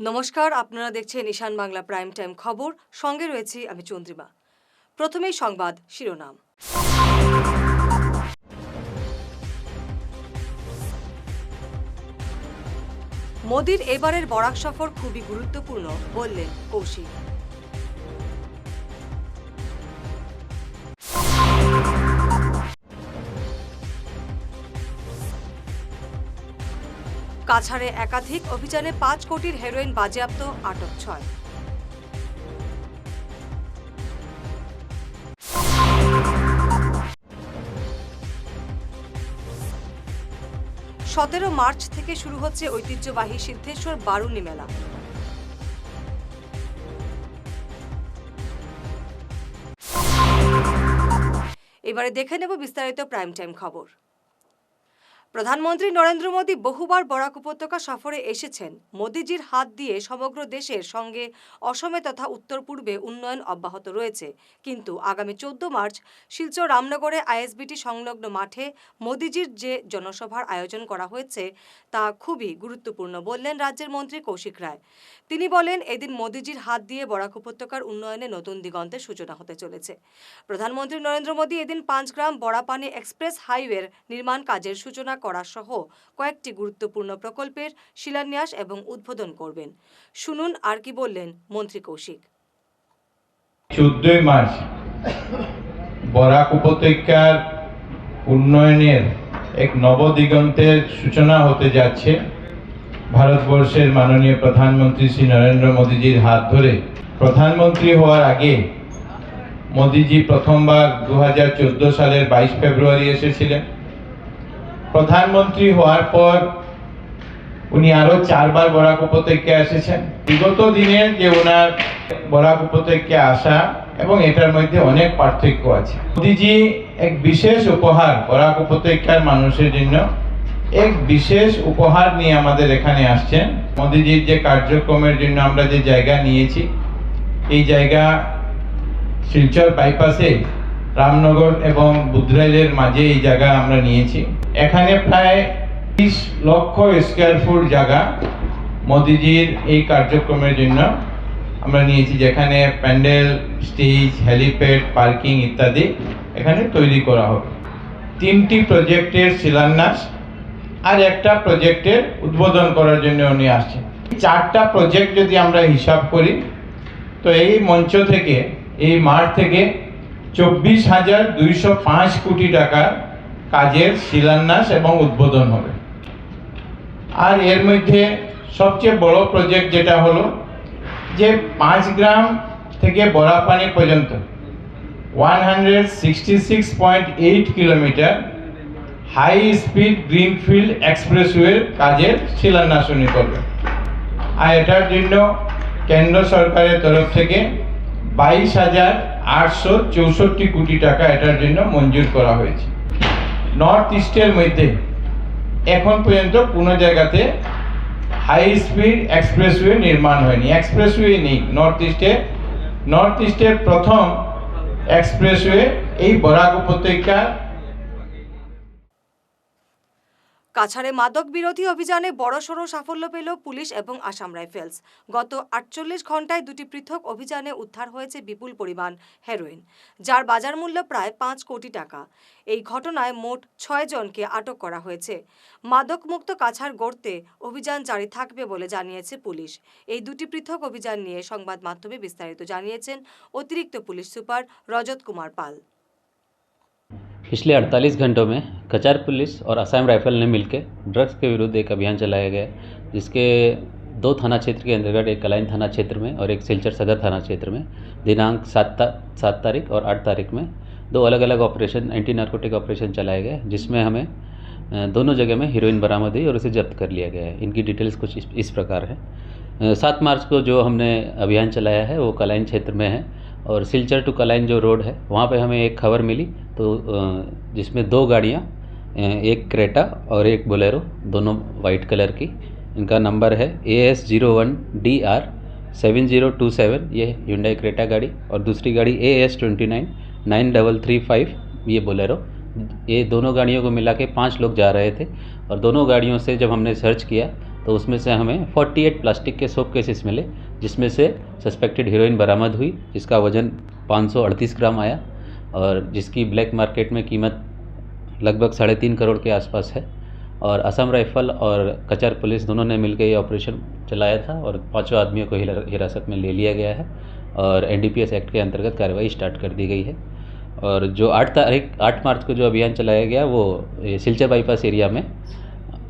নমস্কার, আপনারা দেখছেন ঈশান বাংলা প্রাইম টাইম খবর। সঙ্গে রয়েছি আমি চন্দ্রিমা। প্রথমেই সংবাদ শিরোনাম। মোদির এবারের বরাক সফর খুবই গুরুত্বপূর্ণ বললেন কৌশিক। কাছাড়ে একাধিক অভিযানে 5 কোটির হেরোইন বাজেয়াপ্ত, আটক 6। মার্চ থেকে শুরু হচ্ছে ঐতিহ্যবাহী সিদ্ধেশ্বর বারুণী মেলা। এবারে দেখে নেব বিস্তারিত প্রাইম টাইম খবর। প্রধানমন্ত্রী নরেন্দ্র মোদী বহুবার বরাক উপত্যকা সফরে এসেছেন। মোদীজির হাত দিয়ে সমগ্র দেশের সঙ্গে অসমে তথা উত্তর পূর্বে উন্নয়ন অব্যাহত রয়েছে, কিন্তু আগামী 14 মার্চ শিলচর রামনগরে আইএসবিটি সংলগ্ন মাঠে মোদীজির যে জনসভার আয়োজন করা হয়েছে তা খুবই গুরুত্বপূর্ণ বললেন রাজ্যের মন্ত্রী কৌশিক রায়। তিনি বলেন, এদিন মোদীজির হাত দিয়ে বরাক উপত্যকার উন্নয়নে নতুন দিগন্তের সূচনা হতে চলেছে। প্রধানমন্ত্রী নরেন্দ্র মোদী এদিন পাঁচগ্রাম বড়াপানি এক্সপ্রেস হাইওয়ের নির্মাণ কাজের সূচনা করা সহ কয়েকটি গুরুত্বপূর্ণ প্রকল্পের শিলান্যাস এবং উদ্বোধন করবেন। শুনুন আর কি বললেন মন্ত্রী কৌশিক। 14 মার্চ বরাক উপত্যকার উন্নয়নের এক নবদিগন্তের সূচনা হতে যাচ্ছে। ভারতবর্ষের মাননীয় প্রধানমন্ত্রী শ্রী নরেন্দ্র মোদীজির হাত ধরে প্রধানমন্ত্রী হওয়ার আগে মোদীজি প্রথমবার 2014 সালের 22 ফেব্রুয়ারি এসেছিলেন। প্রধানমন্ত্রী হওয়ার পর উনি আরো 4 বার বরাক উপত্যকায় এসেছেন। বিগত দিনের যে ওনার বরাক উপত্যকায় আসা এবং এটার মধ্যে অনেক পার্থক্য আছে। মোদীজি এক বিশেষ উপহার বরাক উপত্যকার মানুষের জন্য এক বিশেষ উপহার নিয়ে আমাদের এখানে আসছেন। মোদীজির যে কার্যক্রমের জন্য আমরা যে জায়গা নিয়েছি, এই জায়গা শিলচর বাইপাসে রামনগর এবং বুদ্রাইলের মাঝে এই জায়গা আমরা নিয়েছি। এখানে প্রায় 30 লক্ষ স্কয়ার ফুট জায়গা মোদীজির এই কার্যক্রমের জন্য আমরা নিয়েছি, যেখানে প্যান্ডেল, স্টেজ, হেলিপ্যাড, পার্কিং ইত্যাদি এখানে তৈরি করা হবে। 3টি প্রজেক্টের শিলান্যাস আর একটা প্রজেক্টের উদ্বোধন করার জন্য উনি আসছেন। 4টা প্রজেক্ট যদি আমরা হিসাব করি তো এই মঞ্চ থেকে, এই মাঠ থেকে 24,205 কোটি টাকার কাজের শিলান্যাস এবং উদ্বোধন হবে। আর এর মধ্যে সবচেয়ে বড় প্রজেক্ট যেটা হলো যে 5 গ্রাম থেকে বড়াপানি পর্যন্ত 166.8 কিলোমিটার হাই স্পিড গ্রিনফিল্ড এক্সপ্রেসওয়ের কাজের শিলান্যাস উনি করবেন। আর এটার জন্য কেন্দ্র সরকারের তরফ থেকে 22,864 কোটি টাকা এটার জন্য মঞ্জুর করা হয়েছে। নর্থ ইস্টের মধ্যে এখন পর্যন্ত কোনো জায়গাতে হাই স্পিড এক্সপ্রেসওয়ে নির্মাণ হয়নি, এক্সপ্রেসওয়ে নেই নর্থ ইস্টের প্রথম এক্সপ্রেসওয়ে এই বরাক উপত্যকা। কাছাড়ে মাদক বিরোধী অভিযানে বড়সড় সাফল্য পেল পুলিশ এবং আসাম রাইফেলস। গত 48 ঘন্টায় 2টি পৃথক অভিযানে উদ্ধার হয়েছে বিপুল পরিমাণ হেরোইন, যার বাজার মূল্য প্রায় 5 কোটি টাকা। এই ঘটনায় মোট 6 জনকে আটক করা হয়েছে। মাদক মুক্ত কাছাড় গড়তে অভিযান জারি থাকবে বলে জানিয়েছে পুলিশ। এই 2টি পৃথক অভিযান নিয়ে সংবাদ মাধ্যমে বিস্তারিত জানিয়েছেন অতিরিক্ত পুলিশ সুপার রজত কুमार पाल। पिछले 48 घंटों में कचार पुलिस और असम राइफल ने मिलकर ड्रग्स के विरुद्ध एक अभियान चलाया गया, जिसके 2 थाना क्षेत्र के अंतर्गत, एक कलाइन थाना क्षेत्र में और एक सिलचर सदर थाना क्षेत्र में दिनांक 7 तारीख और 8 तारीख में 2 अलग अलग ऑपरेशन, एंटी नार्कोटिक ऑपरेशन चलाए गए, जिसमें हमें दोनों जगह में हीरोइन बरामद हुई और उसे जब्त कर लिया गया है। इनकी डिटेल्स कुछ इस प्रकार है। 7 मार्च को जो हमने अभियान चलाया है वो कलाइन क्षेत्र में है, और सिलचर टू कलाइन जो रोड है वहाँ पे हमें एक खबर मिली, तो जिसमें 2 गाड़ियाँ, एक क्रेटा और एक बोलेरो, दोनों वाइट कलर की, इनका नंबर है AS01DR 7027, ये Hyundai क्रेटा गाड़ी, और दूसरी गाड़ी AS29 9335, ये बोलेरो। ये दोनों गाड़ियों को मिला के 5 लोग जा रहे थे, और दोनों गाड़ियों से जब हमने सर्च किया तो तो उसमें से हमें 48 प्लास्टिक के सोप केसेस मिले, जिसमें से सस्पेक्टेड हीरोइन बरामद हुई, जिसका वज़न 538 ग्राम आया और जिसकी ब्लैक मार्केट में कीमत लगभग 3.5 करोड़ के आसपास है। और असम राइफल और कचार पुलिस दोनों ने मिलकर ये ऑपरेशन चलाया था और 5 आदमियों को हिरासत में ले लिया गया है और NDPS एक्ट के अंतर्गत कार्रवाई स्टार्ट कर दी गई है। और जो 8 मार्च को जो अभियान चलाया गया वो सिलचर बाईपास एरिया में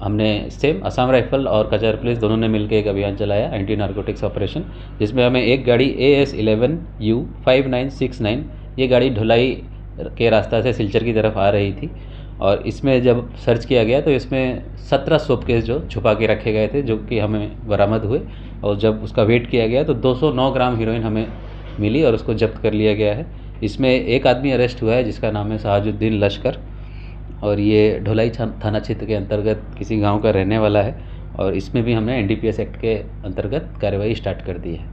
हमने सेम असम राइफल और कचार पुलिस दोनों ने मिलकर एक अभियान चलाया, एंटी नारकोटिक्स ऑपरेशन, जिसमें हमें एक गाड़ी AS11U 5969 ये गाड़ी ढुलाई के रास्ता से सिलचर की तरफ आ रही थी और इसमें जब सर्च किया गया तो इसमें 17 सोप केस जो छुपा के रखे गए थे, जो कि हमें बरामद हुए और जब उसका वेट किया गया तो 209 ग्राम हीरोइन हमें मिली और उसको जब्त कर लिया गया है। इसमें एक आदमी अरेस्ट हुआ है जिसका नाम है सहाजुद्दीन लश्कर और ये ढोलाई थाना क्षेत्र के अंतर्गत किसी गांव का रहने वाला है और इसमें भी हमने NDPS एक्ट के अंतर्गत कार्रवाई स्टार्ट कर दी है।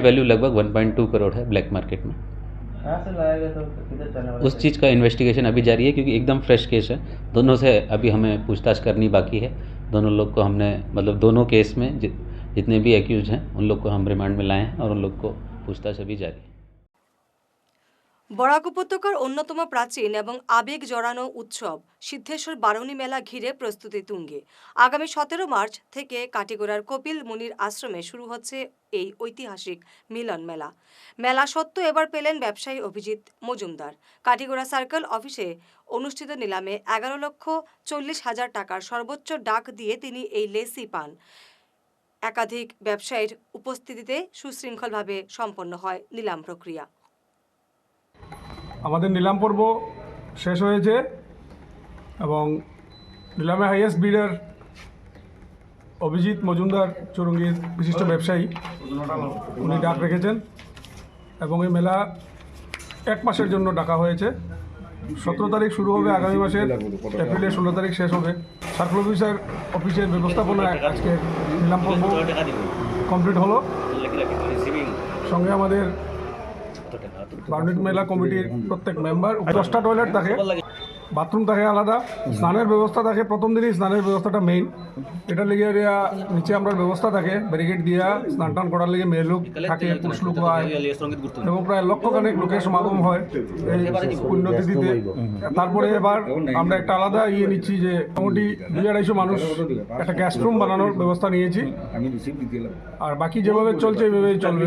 वैल्यू लगभग 1.2 करोड़ है ब्लैक मार्केट में। कहाँ से लाया गया था, किधर जाने वाला उस चीज़ का इन्वेस्टिगेशन अभी जारी है क्योंकि एकदम फ्रेश केस है। दोनों से अभी हमें पूछताछ करनी बाकी है। दोनों लोग को हमने मतलब दोनों केस में जितने भी एक्यूज हैं उन लोग को हम रिमांड में लाए हैं और उन लोग को पूछताछ अभी जारी है। বরাক উপত্যকার অন্যতম প্রাচীন এবং আবেগ জড়ানো উৎসব সিদ্ধেশ্বর বারুণী মেলা ঘিরে প্রস্তুতি তুঙ্গে। আগামী 17 মার্চ থেকে কাটিগড়ার কপিল মুনির আশ্রমে শুরু হচ্ছে এই ঐতিহাসিক মিলন মেলা। মেলা সত্ত্ব এবার পেলেন ব্যবসায়ী অভিজিৎ মজুমদার। কাটিগড়া সার্কেল অফিসে অনুষ্ঠিত নিলামে 11,40,000 টাকার সর্বোচ্চ ডাক দিয়ে তিনি এই লেসি পান। একাধিক ব্যবসায়ীর উপস্থিতিতে সুশৃঙ্খলভাবে সম্পন্ন হয় নিলাম প্রক্রিয়া। আমাদের নিলাম পর্ব শেষ হয়েছে এবং নিলামে হাইয়েস্ট বিডার অভিজিৎ মজুমদার চুরুঙ্গির বিশিষ্ট ব্যবসায়ী, উনি ডাক রেখেছেন এবং এই মেলা 1 মাসের জন্য ডাকা হয়েছে। 17 তারিখ শুরু হবে, আগামী মাসের এপ্রিলের 16 তারিখ শেষ হবে। সার্কেল অফিসের ব্যবস্থাপনায় আজকে নিলাম পর্ব কমপ্লিট হলো। সঙ্গে আমাদের বারুণী মেলা কমিটির প্রত্যেক মেম্বার, 10টা টয়লেট থাকে, বাথরুম থাকে আলাদা, স্নানের ব্যবস্থা থাকে। প্রথম দিনই স্নানের ব্যবস্থাটা মেইন, এটা লেগে নিচে আমরা ব্যবস্থা থাকে ব্যারিকেড দিয়া স্নান টান করার লেগে মেয়ে লোক থাকে, পুরুষ লোক হয় এবং প্রায় লক্ষখানেক লোকের সমাগম হয় এই পুণ্যতিথিতে। তারপরে এবার আমরা একটা আলাদা নিচ্ছি যে মোটামুটি 200-250 মানুষ একটা গ্যাস্ট রুম বানানোর ব্যবস্থা নিয়েছি। আর বাকি যেভাবে চলছে এইভাবেই চলবে।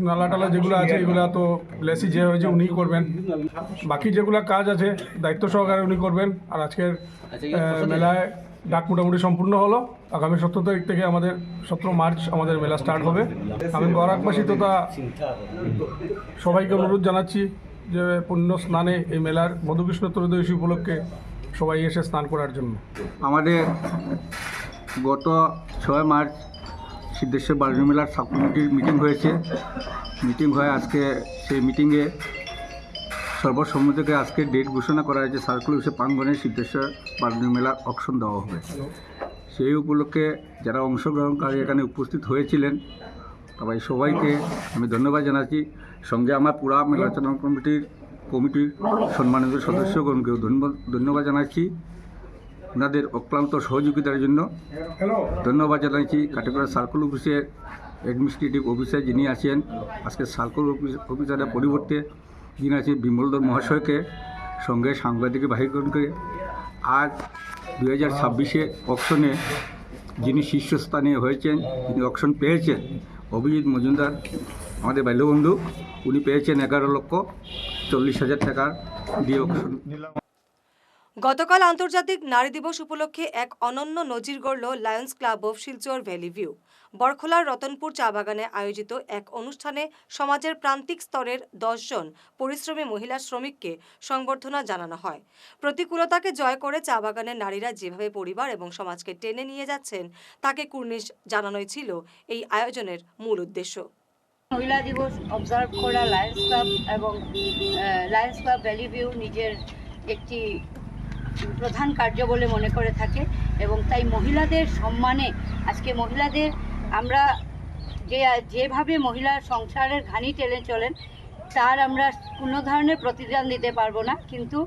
নালা টালা যেগুলো আছে এগুলো তো লেসি যে হয়েছে উনিই করবেন, বাকি যেগুলো কাজ আছে দায়িত্ব সহকারে উনি করবেন। আর আজকের মেলায় ডাক মোটামুটি সম্পূর্ণ হলো। আগামী 17 তারিখ থেকে আমাদের 17 মার্চ আমাদের মেলা স্টার্ট হবে। আমি বরাকবাসী তথা সবাইকে অনুরোধ জানাচ্ছি যে পুণ্য স্নানে এই মেলার মধুকৃষ্ণ ত্রয়োদশী উপলক্ষে সবাই এসে স্নান করার জন্য। আমাদের গত 6 মার্চ সিদ্ধেশ্বর বারুণী মেলার সাব কমিটির মিটিং হয়েছে। মিটিং হয়ে আজকে সেই মিটিংয়ে সর্বসম্মতিতে আজকে ডেট ঘোষণা করা হয়েছে। সার্কেল অফিসে প্রাঙ্গণে সিদ্ধেশ্বর বারুণী মেলার অকশন দেওয়া হবে। সেই উপলক্ষে যারা অংশগ্রহণকারী এখানে উপস্থিত হয়েছিলেন সবাই সবাইকে আমি ধন্যবাদ জানাচ্ছি। সঙ্গে আমার পুরা মেলাচনা কমিটির সম্মানিত সদস্যগণকেও ধন্যবাদ জানাচ্ছি ওনাদের অক্লান্ত সহযোগিতার জন্য। ধন্যবাদ জানাচ্ছি কাটিগড়া সার্কেল অফিসের অ্যাডমিনিস্ট্রেটিভ অফিসার যিনি আছেন, আজকে সার্কেল অফিসারের পরিবর্তে যিনি আছেন বিমলদর মহাশয়কে, সঙ্গে সাংবাদিক ভাইগণকে। আজ 2026-এ অকশনে যিনি শীর্ষস্থানীয় হয়েছেন, যিনি অকশন পেয়েছেন, অভিজিৎ মজুমদার আমাদের বাল্যবন্ধু, উনি পেয়েছেন 11,40,000 টাকা দিয়ে অকশন। গতকাল আন্তর্জাতিক নারী দিবস উপলক্ষে এক অনন্য নজির গড়ল Lions Club of Silchar Valley View. বরখলার রতনপুর চা বাগানে আয়োজিত এক অনুষ্ঠানে সমাজের প্রান্তিক স্তরের 10 জন পরিশ্রমী মহিলা শ্রমিককে সংবর্ধনা জানানো হয়। প্রতিকূলতাকে জয় করে চা বাগানের নারীরা যেভাবে পরিবার এবং সমাজকে টেনে নিয়ে যাচ্ছেন তাকে কুর্নিশ জানানোই ছিল এই আয়োজনের মূল উদ্দেশ্য। মহিলা দিবস অবজার্ভ করা লায়ন্স ক্লাব এবং লায়ন্স ক্লাব ভ্যালি ভিউ নিজের একটি প্রধান কার্য বলে মনে করে থাকে এবং তাই মহিলাদের সম্মানে আজকে মহিলাদের আমরা যেভাবে মহিলা সংসারের ঘানি টেনে চলেন তার আমরা কোনো ধরনের প্রতিদান দিতে পারবো না, কিন্তু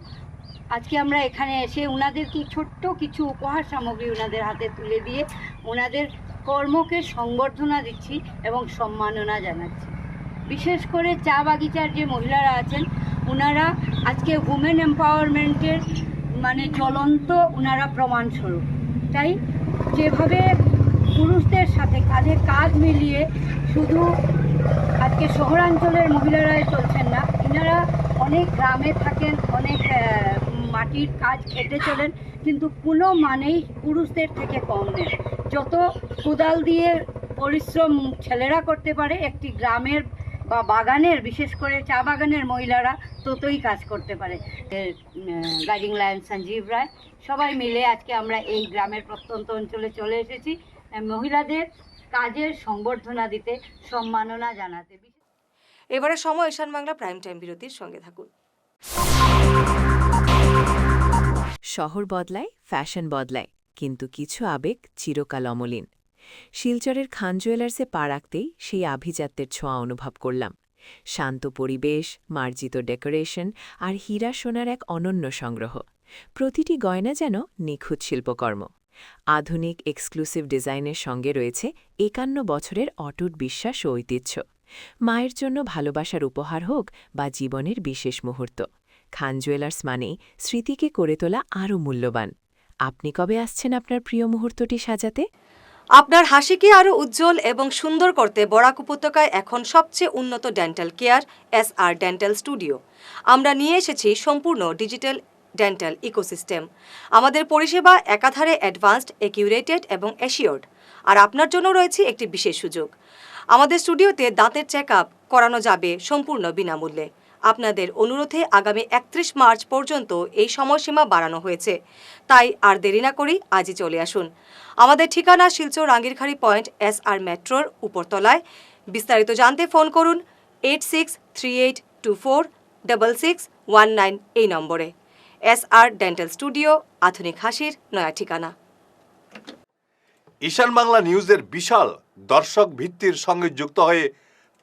আজকে আমরা এখানে এসে ওনাদেরকে ছোট্ট কিছু উপহার সামগ্রী ওনাদের হাতে তুলে দিয়ে ওনাদের কর্মকে সংবর্ধনা দিচ্ছি এবং সম্মাননা জানাচ্ছি। বিশেষ করে চা বাগিচার যে মহিলারা আছেন ওনারা আজকে উমেন এম্পাওয়ারমেন্টের মানে জ্বলন্ত ওনারা প্রমাণস্বরূপ। তাই যেভাবে পুরুষদের সাথে কাঁধে কাঁধ মিলিয়ে শুধু আজকে শহরাঞ্চলের মহিলারাই চলছেন না, এনারা অনেক গ্রামে থাকেন, অনেক মাটির কাজ খেটে চলেন, কিন্তু কোনো মানেই পুরুষদের থেকে কম নেই। যত কোদাল দিয়ে পরিশ্রম ছেলেরা করতে পারে একটি গ্রামের বা বাগানের, বিশেষ করে চা বাগানের মহিলারা ততই কাজ করতে পারে। গাইডিং লায়ন সঞ্জীব রায় সবাই মিলে আজকে আমরা এই গ্রামের প্রত্যন্ত অঞ্চলে চলে এসেছি মহিলাদের কাজের সংবর্ধনা দিতে, সম্মাননা জানাতে। এবারে সময় ঈশান বাংলা প্রাইম টাইম বিরতির সঙ্গে থাকুন। শহর বদলায়, ফ্যাশন বদলায়, কিন্তু কিছু আবেগ চিরকাল অমলিন। শিলচরের খান জুয়েলার্সে পা রাখতেই সেই আভিজাত্যের ছোঁয়া অনুভব করলাম। শান্ত পরিবেশ, মার্জিত ডেকোরেশন আর হীরা সোনার এক অনন্য সংগ্রহ। প্রতিটি গয়না যেন নিখুঁত শিল্পকর্ম। আধুনিক এক্সক্লুসিভ ডিজাইনের সঙ্গে রয়েছে 51 বছরের অটুট বিশ্বাস ও ঐতিহ্য। মায়ের জন্য ভালোবাসার উপহার হোক বা জীবনের বিশেষ মুহূর্ত, খান জুয়েলার্স মানেই স্মৃতিকে করে তোলা আরও মূল্যবান। আপনি কবে আসছেন আপনার প্রিয় মুহূর্তটি সাজাতে? আপনার হাসিকে আরও উজ্জ্বল এবং সুন্দর করতে বরাক উপত্যকায় এখন সবচেয়ে উন্নত dental care SR dental studio. আমরা নিয়ে এসেছি সম্পূর্ণ ডিজিটাল ডেন্টাল ইকোসিস্টেম। আমাদের পরিষেবা একাধারে অ্যাডভান্সড, একিউরেটেড এবং অ্যাসিওর্ড। আর আপনার জন্য রয়েছে একটি বিশেষ সুযোগ। আমাদের স্টুডিওতে দাঁতের চেক আপ করানো যাবে সম্পূর্ণ বিনামূল্যে। আপনাদের অনুরোধে আগামী 31 মার্চ পর্যন্ত এই সময়সীমা বাড়ানো হয়েছে। তাই আর দেরি না করি আজই চলে আসুন। আমাদের ঠিকানা শিলচর রাঙ্গিরখাড়ি পয়েন্ট SR মেট্রোর উপরতলায়। বিস্তারিত জানতে ফোন করুন 8638246619 এই নম্বরে। SR ডেন্টাল স্টুডিও, আধুনিক হাসির নয়া ঠিকানা। ঈশান বাংলা নিউজের বিশাল দর্শক ভিত্তির সঙ্গে যুক্ত হয়ে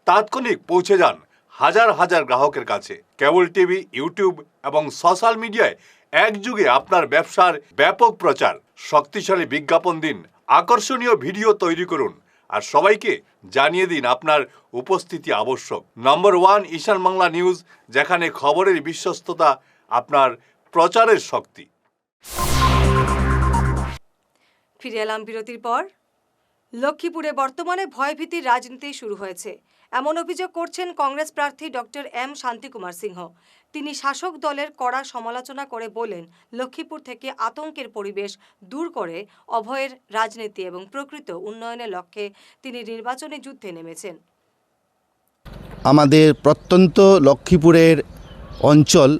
তাৎক্ষণিক পৌঁছে যান হাজার হাজার গ্রাহকের কাছে। কেবল টিভি, ইউটিউব এবং সোশ্যাল মিডিয়ায় একযুগে আপনার ব্যবসার ব্যাপক প্রচার। শক্তিশালী বিজ্ঞাপন দিন, আকর্ষণীয় ভিডিও তৈরি করুন আর সবাইকে জানিয়ে দিন আপনার উপস্থিতি আবশ্যক। নম্বর 1 ঈশান বাংলা নিউজ, যেখানে খবরের বিশ্বস্ততা আপনার প্রচারের শক্তি। ফিরে এলাম বিরতির পর। লক্ষ্মীপুরে বর্তমানে ভয়ভীতির রাজনীতি শুরু হয়েছে, এমন অভিযোগ করছেন কংগ্রেস প্রার্থী ডক্টর M শান্তিকুমার সিংহ। তিনি শাসক দলের কড়া সমালোচনা করে বলেন, লক্ষ্মীপুর থেকে আতঙ্কের পরিবেশ দূর করে অভয়ের রাজনীতি এবং প্রকৃত উন্নয়নের লক্ষ্যে তিনি নির্বাচনী যুদ্ধে নেমেছেন। আমাদের প্রত্যন্ত লক্ষ্মীপুরের অঞ্চল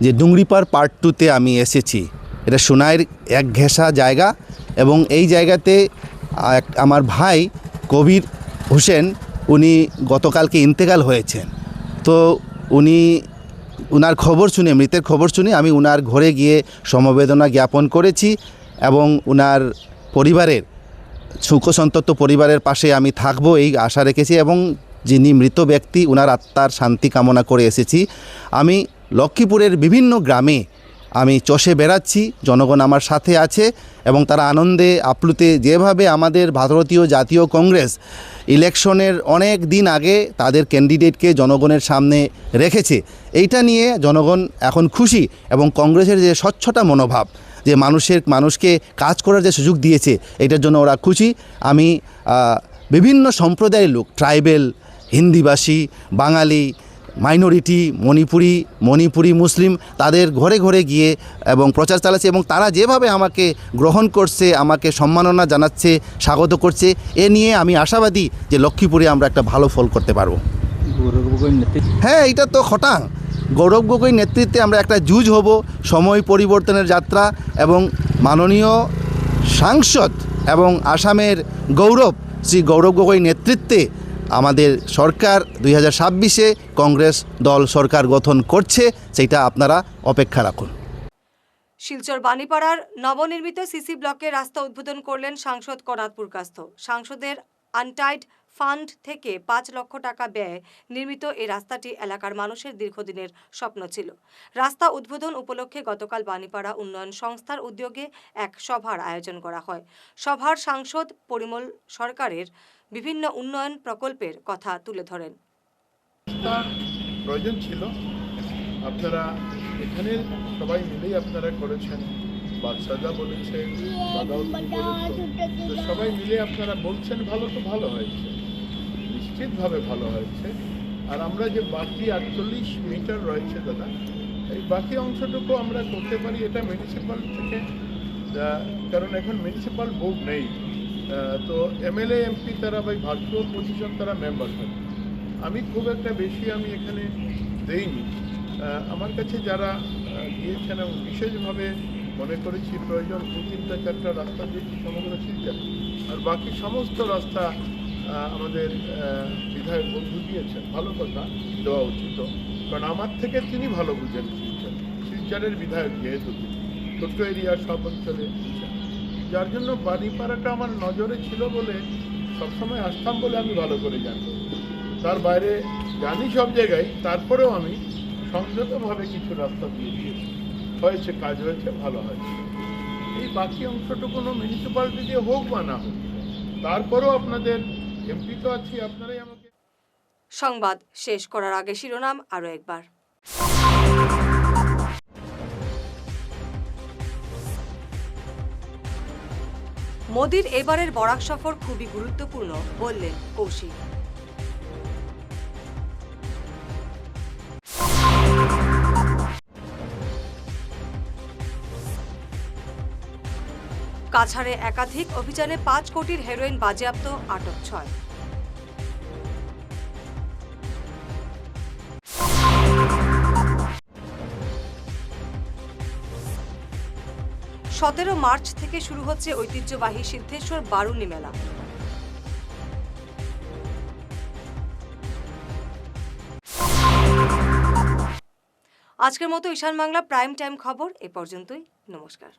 যে ডুংরিপাড় পার্ট 2-তে আমি এসেছি। এটা সোনাইয়ের এক ঘেঁষা জায়গা এবং এই জায়গাতে আমার ভাই কবির হোসেন উনি গতকালকে ইন্তেকাল হয়েছেন। তো উনার খবর শুনে, মৃতের খবর শুনে আমি উনার ঘরে গিয়ে সমবেদনা জ্ঞাপন করেছি এবং উনার পরিবারের শোকসন্তপ্ত পরিবারের পাশে আমি থাকব এই আশা রেখেছি এবং যিনি মৃত ব্যক্তি উনার আত্মার শান্তি কামনা করে এসেছি। আমি লক্ষ্মীপুরের বিভিন্ন গ্রামে আমি চষে বেড়াচ্ছি, জনগণ আমার সাথে আছে এবং তারা আনন্দে আপ্লুতে যেভাবে আমাদের ভারতীয় জাতীয় কংগ্রেস ইলেকশনের অনেক দিন আগে তাদের ক্যান্ডিডেটকে জনগণের সামনে রেখেছে, এইটা নিয়ে জনগণ এখন খুশি এবং কংগ্রেসের যে স্বচ্ছতা মনোভাব, যে মানুষকে কাজ করার যে সুযোগ দিয়েছে, এটার জন্য ওরা খুশি। আমি বিভিন্ন সম্প্রদায়ের লোক, ট্রাইবেল, হিন্দিভাষী, বাঙালি, মাইনরিটি, মণিপুরি মুসলিম, তাদের ঘরে ঘরে গিয়ে এবং প্রচার চালাচ্ছে এবং তারা যেভাবে আমাকে গ্রহণ করছে, আমাকে সম্মাননা জানাচ্ছে, স্বাগত করছে, এ নিয়ে আমি আশাবাদী যে লক্ষ্মীপুরে আমরা একটা ভালো ফল করতে পারবো। হ্যাঁ, এটা তো খটাং। গৌরব গগৈ নেতৃত্বে আমরা একটা যুঁজ হব, সময় পরিবর্তনের যাত্রা এবং মাননীয় সাংসদ এবং আসামের গৌরব শ্রী গৌরব গগৈ নেতৃত্বে আমাদের সরকার 2026-এ কংগ্রেস দল সরকার গঠন করছে, সেটা আপনারা অপেক্ষা রাখুন। শিলচর বাণীপাড়ার নবনির্মিত সিসি ব্লকের রাস্তা উদ্বোধন করলেন সাংসদ কনাদ পুরকাস্ত। সাংসদের আনটাইড ফান্ড থেকে 5 লক্ষ টাকা ব্যয়ে নির্মিত এই রাস্তাটি এলাকার মানুষের দীর্ঘদিনের স্বপ্ন ছিল। রাস্তা উদ্বোধন উপলক্ষে গতকাল বাণীপাড়া উন্নয়ন সংস্থার উদ্যোগে এক সভার আয়োজন করা হয়। সভার সাংসদ পরিমল সরকারের বিভিন্ন উন্নয়ন প্রকল্পের কথা তুলে ধরেন। প্রয়োজন ছিল, আপনারা এখানে সবাই মিলেই আপনারা করেছেন, বাদশাদা বলেছে, বাদাউদ্দিন বলেছে, তো সবাই মিলে আপনারা বলছেন ভালো, তো ভালো হয়েছে, নিশ্চিতভাবে ভালো হয়েছে। আর আমরা যে বাকি 48 মিটার রয়েছে দাদা, এই বাকি অংশটুকু আমরা করতে পারি এটা মিউনিসিপ্যাল থেকে, কারণ এখন মিউনিসিপ্যাল বোর্ড নেই, তো এমএলএ এমপি তারা ভাই ভার্চুয়াল পজিশন তারা মেম্বার থাকে। আমি খুব একটা বেশি আমি এখানে দেইনি, আমার কাছে যারা দিয়েছেন এবং বিশেষভাবে মনে করেছি প্রয়োজন 2-3-4টা রাস্তা দিয়েছি সমগ্র শিলচর, আর বাকি সমস্ত রাস্তা আমাদের বিধায়ক বন্ধু দিয়েছেন। ভালো কথা, দেওয়া উচিত, কারণ আমার থেকে তিনি ভালো বুঝেন শিলচরের বিধায়ক, যেহেতু ছোট্ট এরিয়া সব অঞ্চলে বুঝছেন, যার জন্য বাণীপাড়াটা আমার নজরে ছিল বলে সবসময় আসতাম বলে আমি ভালো করে জানি। তার বাইরে জানি সব জায়গায়, তারপরেও আমি সংযতভাবে কিছু রাস্তা দিয়ে দিয়েছি, হয়েছে, কাজ হয়েছে, ভালো হয়েছে। এই বাকি অংশটুকু মিউনিসিপ্যালিটি দিয়ে হোক বা না হোক, তারপরেও আপনাদের এমপি তো আছি, আপনারাই আমাকে। সংবাদ শেষ করার আগে শিরোনাম আরও একবার। মোদির এবারের বরাক সফর খুবই গুরুত্বপূর্ণ বললেন কৌশিক। কাছাড়ে একাধিক অভিযানে 5 কোটির হেরোইন বাজেয়াপ্ত, আটক 6। মার্চ থেকে শুরু হচ্ছে ঐতিহ্যবাহী সিদ্ধেশ্বর বারুণী মেলা। আজকের মতো ঈশান বাংলা প্রাইম টাইম খবর এ পর্যন্তই। নমস্কার।